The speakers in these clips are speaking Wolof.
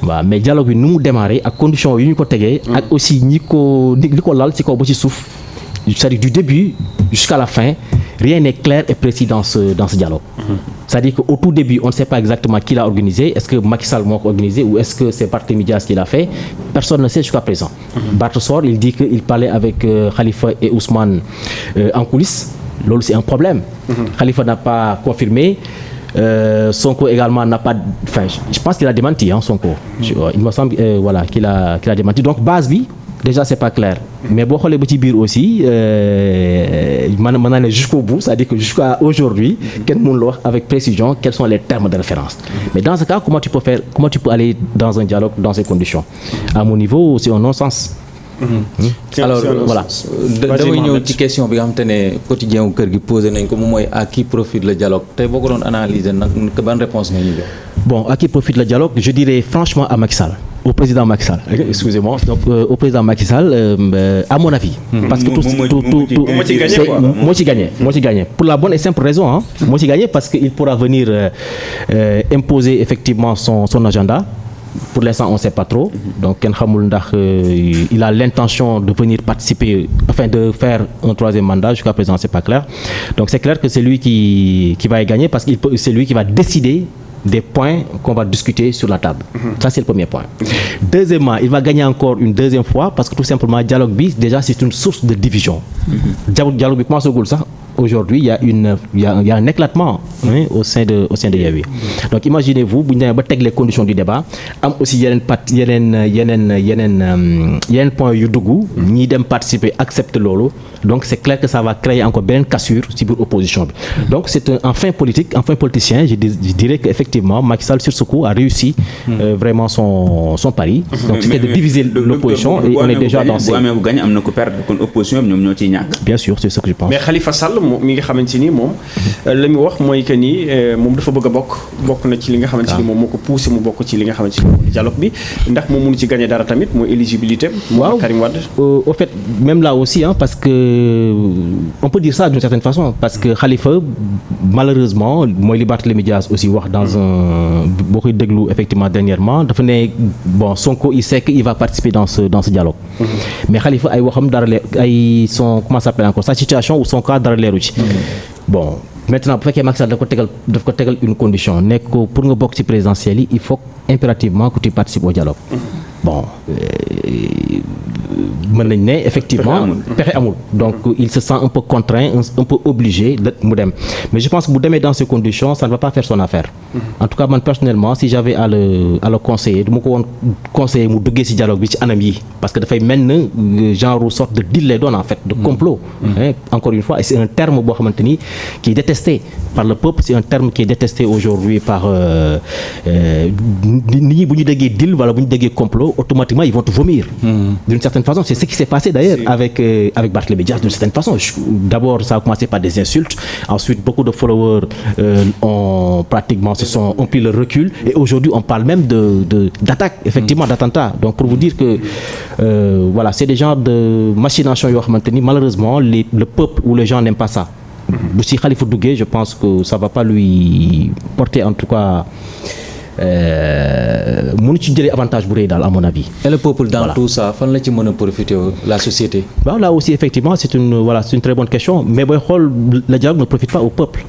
waaw mais dialogue bi nu mu démarré ak conditions yu ñu ko tegee. ak aussi li ko lal ci kaw ba ci suuf c'est-à-dire du début jusqu'à la fin rien n'est clair et précis dans ce dialogue. C'est-à-dire qu'au tout début on ne sait pas exactement qui l'a organisé, est-ce que Macky Sall moo ko organisé ou est-ce que c'est Barthélémy Dias qui l'a fait, personne ne sait jusqu'à présent. Barth sort, il dit qu'il parlait avec Khalifa et Ousmane en coulisses. Loolu c'est un problème. Khalifa n'a pas confirmé. Sonko également n'a pas, enfin je pense qu'il a démenti Sonko. Il me semble qu'il a démenti. Donc base bi déjà c'est pas clair. Mais boo xoolee ba ci biir aussi mën naa ne jusqu'au bout, c'est-à-dire que jusqu'à aujourd'hui kenn mënul wax avec précision quels sont les termes de référence. Mais dans ce cas comment tu peux aller dans un dialogue dans ces conditions? À mon niveau c'est un non-sens. Alors voilà damay ñëw ci question bi nga xamante ne quotidien wu kër gi posé nañ ko moom mooy à qui profite le dialogue tey boo ko doon analyser nag ban réponse nga ñu jox. Bon, à qui profite le dialogue? Je dirais franchement à Macky Sall, au président Macky Sall. Excusez-moi. Donc au président Macky Sall, à mon avis. Parce que moo ci gagné. Pour la bonne et simple raison, moo ci gagné parce que il pourra venir imposer effectivement son agenda. Pour l'instant on ne sait pas trop, donc kenn xamul ndax il a l'intention de venir participer, enfin de faire un troisième mandat. Jusqu'à présent c'est pas clair, donc c'est clair que c'est lui qui va y gagner parce que c'est lui qui va décider des points qu'on va discuter sur la table. Ça c'est le premier point. Deuxièmement, il va gagner encore une deuxième fois parce que tout simplement dialogue bi déjà c'est une source de division. Dialogue bi commencé gul sax. Aujourd'hui, il y a un éclatement au sein de Yewwi. Donc imaginez-vous bu ñu demee ba teg les conditions du débat am aussi yeneen points yu dugg ñi dem participer accepter loolu, donc c'est clair que ça va créer encore beneen cassure ci biir opposition bi. Donc c'est un fin politicien, je dirais que effectivement Macky Sall sur ce coup a réussi vraiment son pari. Donc c'était de diviser l'opposition et on est déjà dans ces. bu amee bu gagné am na ko perdre kon opposition bi ñoom ñoo ciy ñàkk. Bien sûr, c'est ce que je pense. Mais Khalifa Sall mi nga xamante ni moom la mu wax mooy que ni moom dafa bëgg a bokk na ci li nga xamante ni moom moo ko poussé mu bokk ci li nga xamante ni dialogue bi ndax moom mënu ci gagner dara tamit mooy éligibilité. waaw Karim Wade. Au fait même là aussi parce que on peut dire ça d'une certaine façon parce que Khalifa malheureusement mooy li Barthélémy Dias aussi wax dans un boo koy déglu effectivement dernièrement dafa ne bon Sonko il sait qu'il va participer dans ce dialogue. Mais Khalifa ay waxam dara ay son comment ça s'appelle encore sa situation ou son cas dara leeru ci. Bon maintenant bu fekkee Macky Sall daf ko tegal une condition nekk ko pour nga bokk ci présidentielle yi il faut impérativement que tu participes au dialogue. Bon mën nañ ne effectivement pexe amul donc il se sent un peu contraint un peu obligé de mu dem mais je pense que bu demee dans ces conditions ça ne va pas faire son affaire. En tout cas man personnellement si j'avais à le conseiller du ma ko woon conseiller mu duggee ci dialogue bi ci anam yi parce que dafay mel na genre sorte de deal lay doon en fait de complot. Encore une fois et c'est un terme boo xamante ni qui est détesté par le peuple, c'est un terme qui est détesté aujourd'hui par nit ñi bu ñu déggee deal wala bu ñu déggee complot automatiquement ils vont te vomir. D'une certaine façon c'est ce qui s'est passé d'ailleurs avec Barthélémy Dias d'une certaine façon. D'abord ça a commencé par des insultes, ensuite beaucoup de followers ont pris le recul et aujourd'hui on parle même d'attaque effectivement d'attentat. Donc pour vous dire que voilà c'est des genres de machinations yoo xamante ni malheureusement le peuple ou les gens n'aiment pas ça. Bu si Khalifa duggee je pense que ça va pas lui porter en tout cas mënu ci jëlee avantage bu rëy daal à mon avis. Et le peuple dans tout ça fan la ci mën a profiter la société. Bon là aussi effectivement c'est une très bonne question mais booy xool le dialogue ne profite pas au peuple.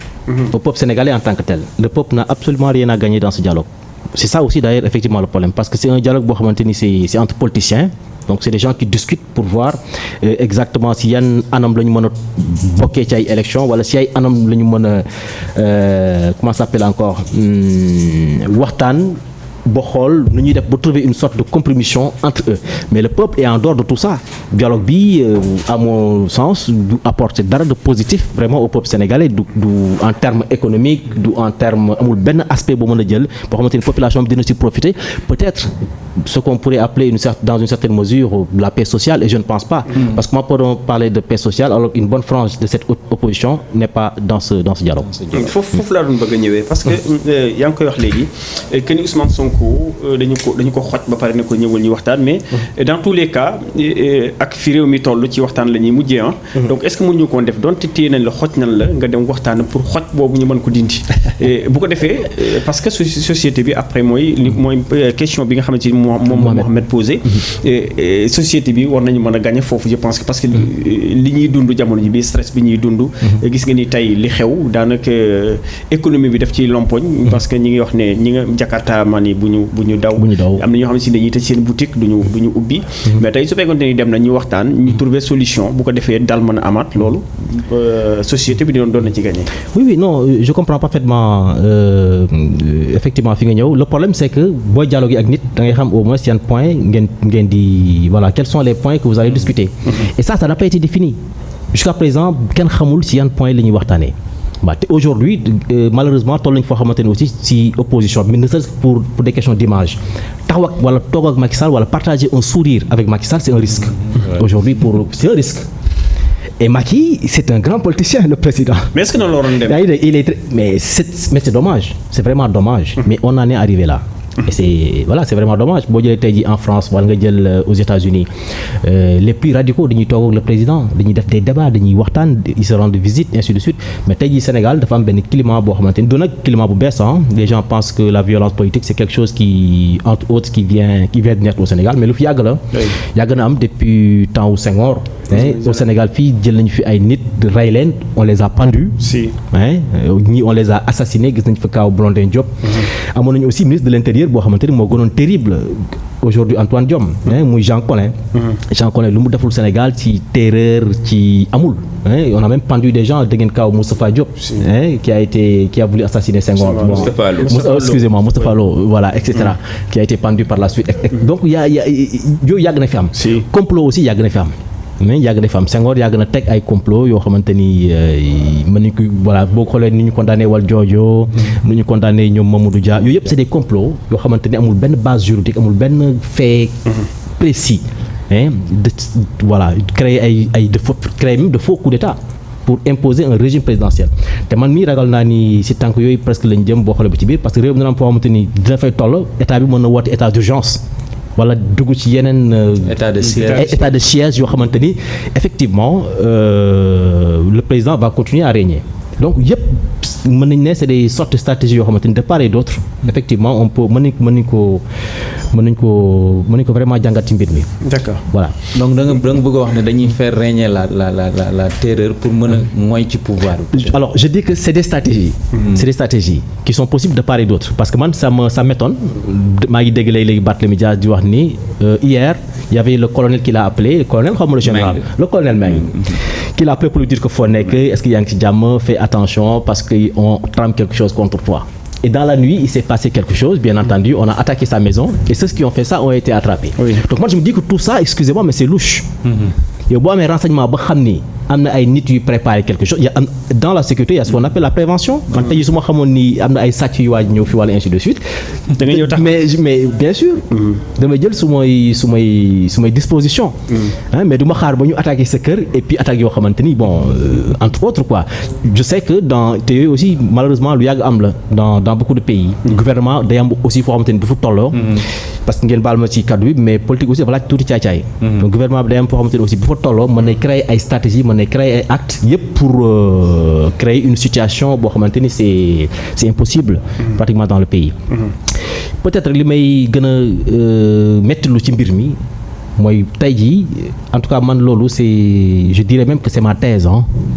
Au peuple sénégalais en tant que tel. Le peuple n'a absolument rien à gagner dans ce dialogue. C'est ça aussi d'ailleurs effectivement le problème parce que c'est un dialogue boo xamante ni c'est entre politiciens. Donc c'est des gens qui discutent pour voir exactement si yan anam la ñu mën a bokkee ci ay élections wala si ay anam la ñu mën a comment ça s'appelle encore waxtaan ba xool nu ñuy def ba trouver une sorte de compromission entre eux. Mais le peuple est en dehors de tout ça. Dialogue bi à mon sens du apporter dara de positif vraiment au peuple sénégalais du en termes économiques du en termes amul benn aspect boo mën a jël boo xamante ni population bi dina ci profiter peut-être ce qu'on pourrait appeler dans une certaine mesure la paix sociale et je ne pense pas. Parce que comment peut-on parler de paix sociale alors qu'une bonne frange de cette opposition n'est pas dans ce dialogue. foofu laa doon bëgg a ñëwee parce que yaa ngi koy wax léegi que ni Ousmane Sonko dañu ko xoj ba pare ne ko ñëwal ñu waxtaan mais dans tous les cas ak fi réew mi toll ci waxtaan la ñuy mujjee donc est-ce que mënuñu koon def donte téye nañ la xoj nañ la nga dem waxtaan pour xoj boobu ñu mën ko dindi bu ko defee parce que société bi après mooy question bi nga xamante ni moom Mohamed posé société bi war nañu mën a gagner foofu je pense que parce que li ñuy dund jamono ji bi stress bi ñuy dund gis nga ni tey li xew daanaka économie bi daf ci lompoñ parce que ñi ngi wax ne ñi nga Jakarta man yi bu ñu daw am na ñoo xam ne si dañuy tëj seen boutique duñu ubbi mais tey su fekkoon ni dem na ñu waxtaan ñu trouver solution bu ko defee dal mën a amaat loolu société bi doon na ci gagner. Oui non je comprends parfaitement effectivement fi nga ñëw le problème c'est que booy dialogue ak nit da ngay xam au moins yan point ngeen di voilà quels sont les points que vous allez discuter et ça n'a pas été défini jusqu'à présent kenn xamul si yan point la ñuy waxtaanee waaw te aujourd'hui malheureusement toll nañu foo xamante ne aussi ci opposition mais ne serait-ce que pour des questions d'image taxaw ak wala toog ak Macky Sall wala partager un sourire avec Macky Sall c'est un risque aujourd'hui c'est un risque et Macky c'est un grand politicien le président. Mais est-ce que noonu la waroon dem mais c'est dommage c'est vraiment dommage mais on en est arrivé là. Et c'est vraiment dommage boo jëlee tey jii en France wala nga jël aux États-Unis les plus radicaux dañuy toog ak le président dañuy def des débats dañuy waxtaan ils se rendent visite ainsi de suite mais tey jii Sénégal dafa am benn climat boo xamante ni doon nag climat bu bees les gens pensent que la violence politique c'est quelque chose qui entre autres qui vient de naître au Sénégal mais lu fi yàgg la yàgg na am depuis temps wu Senghor au Sénégal fii jël nañu fi ay nit rey leen on les a pendus ñii on les a assassinés gis nañu fa kaaw Blondin Diop amoon nañu aussi ministre de l'Intérieur boo xamante ni moo gënoon terrible aujourd'hui Antoine Diome muy Jean Collin lu mu deful Sénégal ci terreur ci amul on a même pendu des gens dégg ngeen kaw Moustapha Diop qui a voulu assassiner Senghor excusez-moi Moustapha Lo voilà etc qui a été pendu par la suite donc yooyu yàgg na fi am complot aussi yàgg na fi am mais yàgg na fi am Senghor yàgg na teg ay complot yoo xamante ni mën nañu ko voilà boo xoolee ni ñu condamné Valdiodio ni ñu condamné ñoom Mamadou Dia yooyu yëpp c'est des complots yoo xamante ni amul benn base juridique amul benn fait précis voilà créer même de faux coups d'état pour imposer un régime présidentiel te man mii ragal naa ni si tànk yooyu presque lañ jëm boo xoolee ba ci biir parce que réew mi dina am foo xamante ni dina fay toll état bi mën na woote état d'urgence wala dugg ci yeneen état de siège yoo xamante ni effectivement le président va continuer à régner donc yëpp mën nañ ne c'est des sortes de stratégies yoo xamante ni de part et d'autre effectivement on peut mën nañ ko vraiment jàngat ci mbir mi. D'accord. Voilà donc da nga bëgg a wax ne dañuy faire régner la terreur pour mën a mooy ci pouvoir bi. Alors je dis que c'est des stratégies. C'est des stratégies qui sont possibles de part et d'autre parce que man ça m'étonne maa ngi dégg léegi Barthélémy Dias di wax ni hier il y avait le colonel qui l'a appelé le colonel xaw ma le général le colonel Meng qui l'a appelé pour lui dire que foo nekk est-ce que yaa ngi ci jàmm fais attention parce que on trame quelque chose contre toi. Et dans la nuit, il s'est passé quelque chose, bien entendu, on a attaqué sa maison et ceux qui ont fait ça ont été attrapés. Oui. Donc moi je me dis que tout ça, excusez-moi, mais c'est louche. yow boo amee renseignement ba xam ni am na ay nit yu préparer quelque chose dans la sécurité il y a ce qu'on appelle la prévention. man tey su ma xamoon ni am na ay sàcc yu waaj ñëw fi wala ainsi de suite. da nga ñëw tax mais bien sûr. damay jël su may disposition. mais du ma xaar ba ñu attaquer sa kër et puis attaque yoo xamante ni bon entre autres quoi je sais que te yooyu aussi malheureusement lu yàgg am la dans beaucoup de pays. Gouvernement day am aussi foo xamante ni du fa tolloo. parce que ngeen baal ma ci kaddu bi mais politique aussi dafa laaj tuuti caay-caay. donc gouvernement bi day am foo xamante ni aussi bu fa tolloo mën na créer ay stratégie mën na créer ay actes yëpp pour créer une situation boo xamante ni c'est impossible pratiquement dans le pays. Peut-être li may gën a metti lu ci mbir mi mooy tey jii en tout cas man loolu je dirais même que c'est ma thèse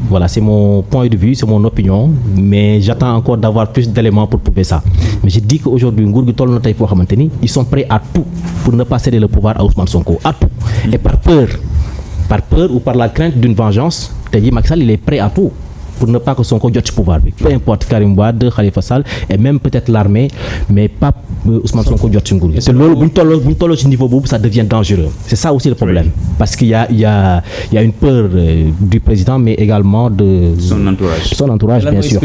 voilà c'est mon point de vue c'est mon opinion mais j'attends encore d'avoir plus d'éléments pour prouver ça mais je dis qu'aujourd'hui nguur gi toll na tey foo xamante ni ils sont prêts à tout pour ne pas céder le pouvoir à Ousmane Sonko à tout et par peur ou par la crainte d'une vengeance tey jii Macky Sall il est prêt à tout pour ne pas que Sonko jot ci pouvoir bi peu importe Karim Wade Khalifa Sall et même peut-être l'armée mais pas Ousmane Sonko jot ci nguur gi c'est loolu bu ñu tolloo ci niveau boobu ça devient dangereux c'est ça aussi le problème parce qu'il y a une peur du président mais également de son entourage bien sûr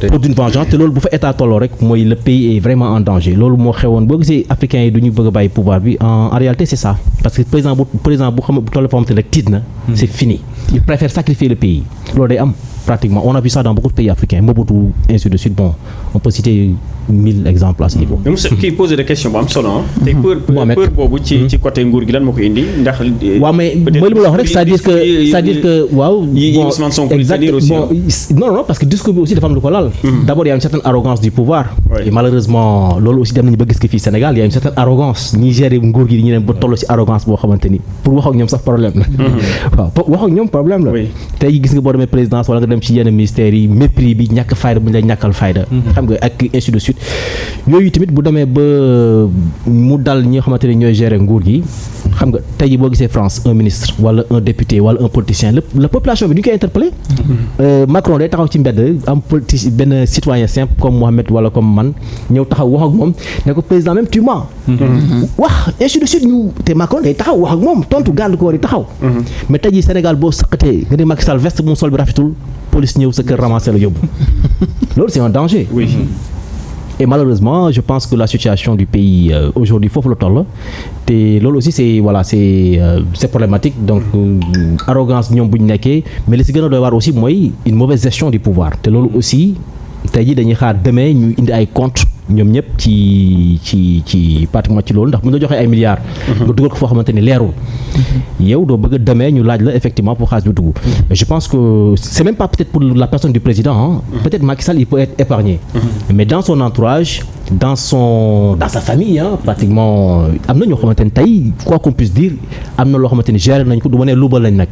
pour d'une vengeance te loolu bu fa état tolloo rek mooy le pays est vraiment en danger loolu moo xewoon boo gisee africains yi du ñu bëgg a bàyyi pouvoir bi en réalité c'est ça parce que président bu tolloo foo xamante ne rek tiit na c'est fini il préfère sacrifier le pays loolu day am pratiquement. On a vu ça dans beaucoup de pays africains, Mobutu, ainsi de suite. Bon, on peut citer 1000 exemples à ce niveau. même kii posé des questions bu am solo ah. tey peur boobu ci côté nguur gi lan moo ko indi ndax. waaw mais mooy li ma la wax rek c'est-à-dire que waaw. yi Ousmane Sonko exactement non parce que discours bi aussi dafa am lu ko laal. D'abord il y a une certaine arrogance du pouvoir. Et malheureusement loolu aussi dem nañu ba gis ko fii Sénégal il y a une certaine arrogance ñi gérer nguur gi ñu dem ba toll ci arrogance boo xamante ni pour wax ak ñoom sax problème la. waaw wax ak ñoom problème la. tey gis nga boo demee présidence wala nga dem ci yenn ministères yi mépris bi ñàkk fayda bu ñu lay ñàkkal fayda. xam nga ak ainsi de suite. yooyu tamit bu demee ba mu dal ñi nga xamante ne ñooy gérer nguur gi xam nga tey jii boo gisee France un ministre wala un député wala un politicien la population bi du ñu koy interpellé. Macron day taxaw ci mbedd am politicien benn citoyen simple comme Mohamed wala comme man ñëw taxaw wax ak moom ne ko président même tu mens. wax ainsi de suite ñu te Macron day taxaw wax ak moom tontu garde corps yi taxaw. mais tey jii Sénégal boo saqatee nga ne Macky Sall veste bu mu sol bi rafetul police ñëw sa kër ramasser la yóbbu loolu c'est un danger. Oui. Et malheureusement je pense que la situation du pays aujourd'hui foofu la toll te loolu aussi c'est problématique donc arrogance ñoom bu ñu nekkee mais li si gën a doy waar aussi mooy une mauvaise gestion du pouvoir te loolu aussi tey jii dañuy xaar demain ñu indi ay comptes ñoom ñëpp ci pratiquement ci loolu ndax bu ñu la joxee ay milliards. nga dugal ko foo xamante ni leerul. yow doo bëgg a demee ñu laaj la effectivement pour xaalis bi dugg. mais je pense que c'est même pas peut-être pour la personne du président hein. Peut-être Macky Sall il peut être épargné. Mais dans son entourage dans sa famille hein, pratiquement am na ñoo xamante ni tey quoi qu'on puisse dire am na loo xamante ni gérer nañ ko du ma nee luubal lañ nag.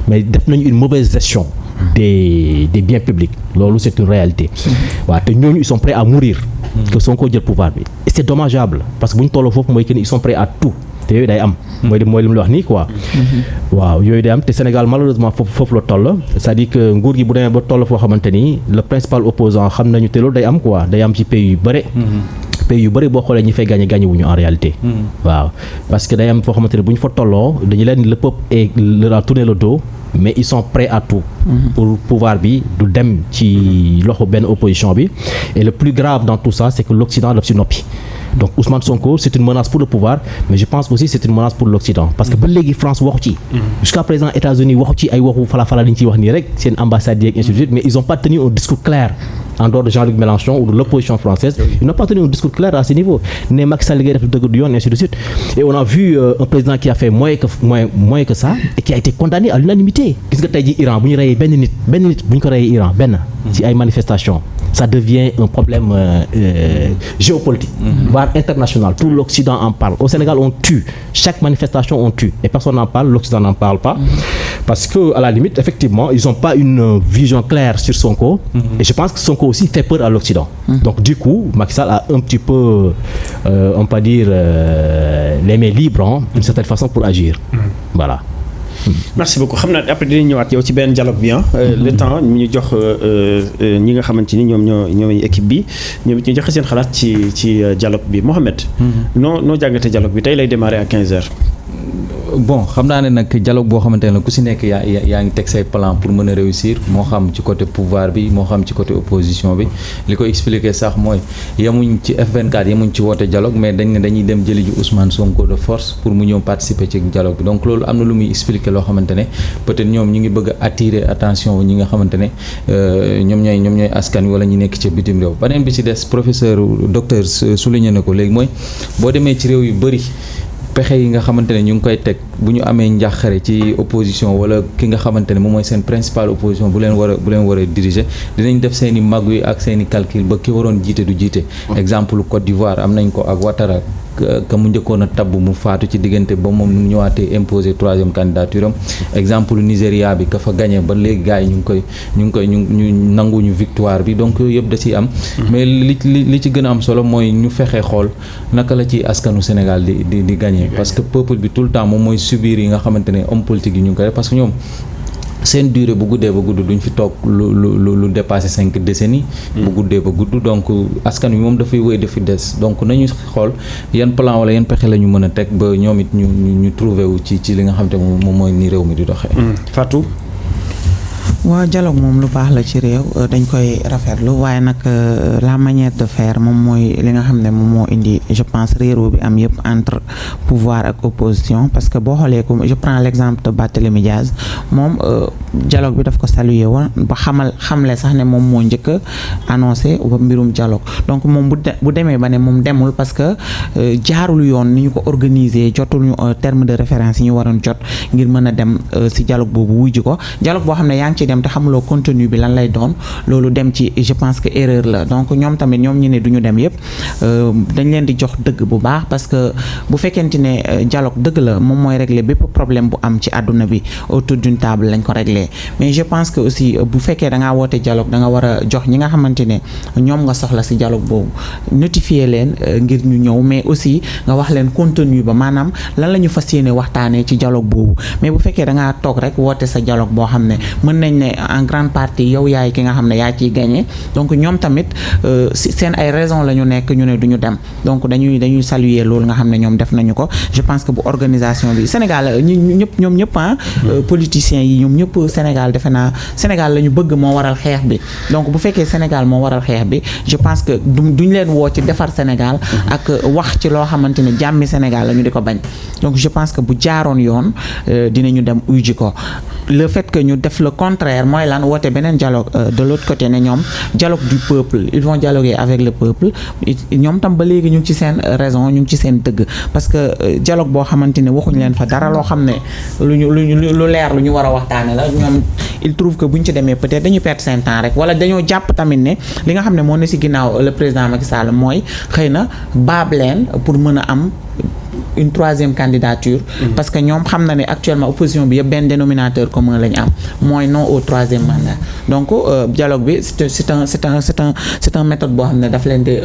mais def nañu une mauvaise gestion. des biens publics loolu c'est une réalité. waaw te ñooñu ils sont prêts à mourir. que Sonko jël pouvoir bi et c'est dommageable parce que bu ñu tolloo foofu mooy que ils sont prêts à tout te yooyu day am. mooy li mu la wax nii quoi. waaw yooyu day am te Sénégal malheureusement foofu la toll c'est-à-dire que nguur gi bu demee ba toll foo xamante ni le principal opposant xam nañu te loolu day am quoi day am ci pays yu bëre. pays yu bëri boo xoolee ñi fay gagné wuñu en réalité. waaw parce que day am foo xamante ne bu ñu fa tolloo dañu leen le peuple leur a tourné le dos. mais ils sont prêts à tout. pour pouvoir bi du dem ci loxo benn opposition bi et le plus grave dans tout ça c'est que l'Occident daf ci noppi. donc Ousmane Sonko c'est une menace pour le pouvoir mais je pense aussi c'est une menace pour l'Occident parce que ba léegi France waxu ci. jusqu'à présent États-Unis waxu ci ay waxu fala li ñu ciy wax nii rek seen ambassade yeeg ainsi de suite mais ils ont pas tenu un discours clair. en dehors de Jean-Luc Mélenchon ou de l'opposition française, ils n'ont pas tenu un discours clair à ce niveau. Ne Macky Sall ngay def dëgg du yoon, ainsi de suite. Et on a vu un président qui a fait moins que ça et qui a été condamné à l'unanimité. Gis nga tey jii Iran bu ñu reyee benn nit bu ñu ko reyee Iran benn ci ay manifestations. Ça devient un problème géopolitique, voire international. Tout l'Occident en parle. Au Sénégal, on tue. Chaque manifestation, on tue. Et personne n'en parle, l'Occident n'en parle pas. Parce que, à la limite, effectivement, ils n'ont pas une vision claire sur Sonko. Et je pense que Sonko aussi fait peur à l'Occident. Donc, du coup, Macky Sall a un petit peu, on peut dire, les mains libres, d'une certaine façon, pour agir. Voilà. Merci beaucoup xam naa après dinañ ñëwaat yow ci benn dialogue bi le temps ñu jox ñi nga xamante ni ñoom équipe bi ñu joxe seen xalaat ci dialogue bi Mohamed. noo jàngate dialogue bi tey lay démarrer à 15h. bon xam naa ne nag dialogue boo xamante ne ku si nekk yaa ngi teg say plan pour mën a réussir moo xam ci côté pouvoir bi moo xam ci côté opposition bi li ko expliquer sax mooy yemuñ ci F24 yemuñ ci woote dialogue mais dañ ne dañuy dem jëli ji Ousmane Sonko de force pour mu ñëw participer ci dialogue bi donc loolu am na lu muy expliquer loo xamante ne peut-être ñoom ñu ngi bëgg a attirer attention ñi nga xamante ne ñoom ñooy askan wi wala ñu nekk ci bitim réew beneen bi ci des professeur docteur souligné na ko léegi mooy boo demee ci réew yu bëri pexe yi nga xamante ne ñu ngi koy teg bu ñu amee njàqare ci opposition wala ki nga xamante ne moom mooy seen principal opposition bu leen war a diriger dinañ def seen i magu yi ak seen i calcul ba ki waroon jiite du jiite. exemple Côte d'Ivoire am nañ ko ak Ouattara ka mu njëkkoon a tabb mu faatu ci diggante ba moom mu ñëwaatee imposer troisième candidature am exemple Nigéria bi ka fa gagné ba léegi gars yi ñu nanguñu victoire bi donc yooyu yëpp da ciy am. mais li ci gën a am solo mooy ñu fexe xool naka la ci askanu Sénégal di gagné parce que peuple bi tout le temps moom mooy subir yi nga xamante ne homme politique yi ñu ngi koy def parce que ñoom seen durée bu guddee ba gudd duñ fi toog lu dépassé 5 décennies. bu guddee ba gudd donc askan wi moom dafay wéy dafi des donc nañu xool yan plan wala yan pexe la ñu mën a teg ba ñoom it ñu trouvé wu ci li nga xam te moom mooy ni réew mi di doxee. Fatou. waaw dialogue moom lu baax la ci réew dañ koy rafetlu waaye nag la manière de faire moom mooy li nga xam ne moom moo indi je pense réeroo bi am yëpp entre pouvoir ak opposition parce que boo xoolee ko je prends l'exemple de Barthélémy Diaz moom dialogue bi daf ko saluer woon ba xamle sax ne moom moo njëkk a annoncé ba mbirum dialogue donc moom bu demee ba ne moom demul parce que jaarul yoon ni ñu ko organiser jotul ñu terme de référence yi ñu waroon jot ngir mën a dem si dialogue boobu wujji ko dialogue boo xam ne yaa ngi ci dem te xamuloo contenu bi lan lay doon loolu dem ci je pense que erreur la donc ñoom tamit ñoom ñi ne du ñu dem yëpp dañ leen di jox dëgg bu baax parce que bu fekkente ne dialogue dëgg la moom mooy régler bépp problème bu am ci àdduna bi autour d'une table lañ ko régler mais je pense que aussi bu fekkee da ngaa woote dialogue da nga war a jox ñi nga xamante ne ñoom nga soxla si dialogue boobu notifier leen ngir ñu ñëw mais aussi nga wax leen contenu ba maanaam lan la ñu fas yéene waxtaanee ci dialogue boobu mais bu fekkee da ngaa toog rek woote sa dialogue boo xam ne mën nañ ne en grande partie yow yaay ki nga xam ne yaa ciy gagné donc ñoom tamit seen ay raison la ñu nekk ñu ne du ñu dem donc dañuy saluer loolu nga xam ne ñoom def nañu ko je pense que bu organisation bi Sénégal ñoom ñëpp politiciens yi ñoom ñëpp Sénégal defe naa Sénégal la ñu bëgg moo waral xeex bi donc bu fekkee Sénégal moo waral xeex bi je pense que duñ leen woo ci defar Sénégal ak wax ci loo xamante ne jàmmi Sénégal la ñu di ko bañ donc je pense que bu jaaroon yoon dinañu dem uy ji ko le fait que ñu def le contraire mooy lan woote beneen dialogue de l'autre côté ne ñoom dialogue du peuple ils vont dialoguer avec le peuple ñoom tam ba léegi ñu ngi ci seen raison ñu ngi ci seen dëgg parce que dialogue boo xamante ne waxuñu leen fa dara loo xam ne lu leer lu ñu war a waxtaane la ñoom il trouve que bu ñu ci demee peut-être dañuy perdre seen temps rek wala dañoo jàpp tamit ne li nga xam ne moo ne ci ginnaaw le président Macky Sall mooy xëy na baab leen pour mën a am une troisième candidature parce que ñoom xam na ne actuellement opposition bi yëpp benn dénominateur commun la ñu am mooy non au troisième mandat donc dialogue bi c'est un méthode boo xam ne daf leen di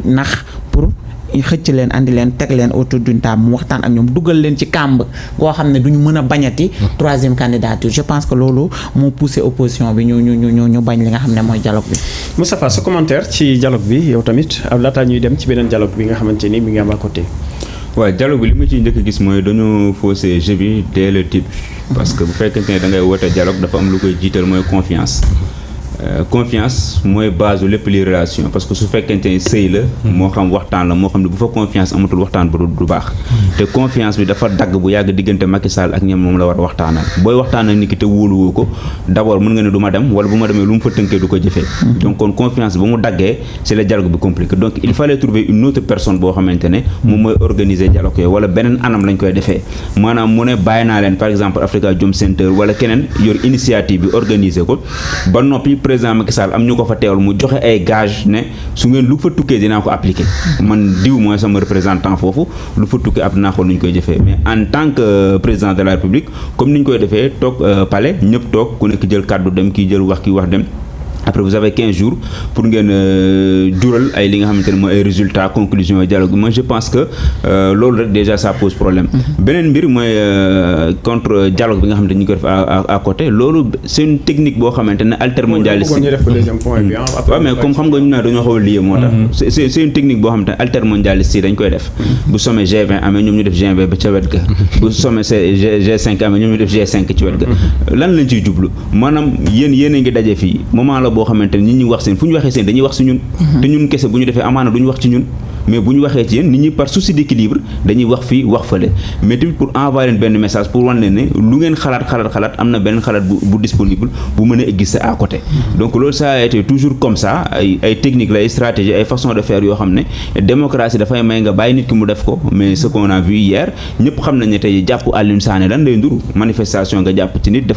nax pour xëcc leen andi leen teg leen autour d'une table mu waxtaan ak ñoom dugal leen ci kàmb goo xam ne du ñu mën a bañati troisième candidature je pense que loolu moo poussé opposition bi ñu bañ li nga xam ne mooy dialogue bi. Moustapha sa commentaire ci dialogue bi yow tamit laataa ñuy dem ci beneen dialogue bi nga xamante ni mi ngi am à côté. waaw dialogue bi li ma ciy njëkk a gis mooy dañoo faussé jeu bi dès le début parce que bu fekkente ne da ngay woote dialogue dafa am lu koy jiital mooy confiance. Confiance mooy base lépp li relation parce que su fekkente ne sëy la moo xam waxtaan la moo xam ne bu fa confiance amatul waxtaan ba du baax te confiance bi dafa dagg bu yàgg diggante Macky Sall ak ñoom moom la war a waxtaanal booy waxtaan ak nit ki te wóoluwoo ko d'abord mën nga ne du ma dem wala bu ma demee lu mu fa tënkee du ko jëfee donc kon confiance ba mu daggee c'est le dialogue bi compliqué donc il fallait trouver une autre personne boo xamante ne moom mooy organiser dialogue yooyu wala beneen anam lañ koy defee maanaam mu ne bàyyi naa leen par exemple Africa Jom Center wala keneen yor initiative bi organiser ko ba noppi président Macky Sall am ñu ko fa teewal mu joxe ay gage ne su ngeen lu fa tukkee dinaa ko appliquer man diw mooy sama représentant foofu lu fa tukkee ab dinaa xool nu ñu koy defee mais en tant que président de la République comme ni ñu koy defee toog palais ñëpp toog ku nekk jël kàddu dem kii jël wax kii wax dem après vous avez 15 jours pour ngeen jural ay li nga xamante ne mooy ay résultats conclusions dialogue moi je pense que loolu rek déjà ça pose problème beneen mbir mooy contre dialogue bi nga xamante ni ñu ko def à côté loolu c'est une technique boo xamante ne altermondialiste waaw mais comme xam nga ñu naa dañoo xaw a lié moo tax c'est une technique boo xamante ne altermondialiste yi dañ koy def bu sommet G20 amee ñoom ñu def G20 ba ca wet ga bu sommet G5 amee ñoom ñu def G5 ci wet ga lan lañ ciy jublu maanaam yéen a ngi daje fii moment la boo xamante ne nit ñi wax seen fu ñu waxee seen dañuy wax si ñun te ñun kese bu ñu defee amaana du ñu wax ci ñun mais bu ñu waxee ci yéen nit ñi par souci d'équilibre dañuy wax fii wax fële mais tamit pour envoyer leen benn message pour wan leen ne lu ngeen xalaat am na benn xalaat bu disponible bu mën a exister à côté donc loolu ça a été toujours comme ça ay technique la ay stratégie ay façon de faire yoo xam ne démocratie dafay may nga bàyyi nit ki mu def ko mais ce qu'on a vu hier ñëpp xam nañ ne tey jàpp Alioune Sané lan lay nduru manifestation nga jàpp ci nit def ko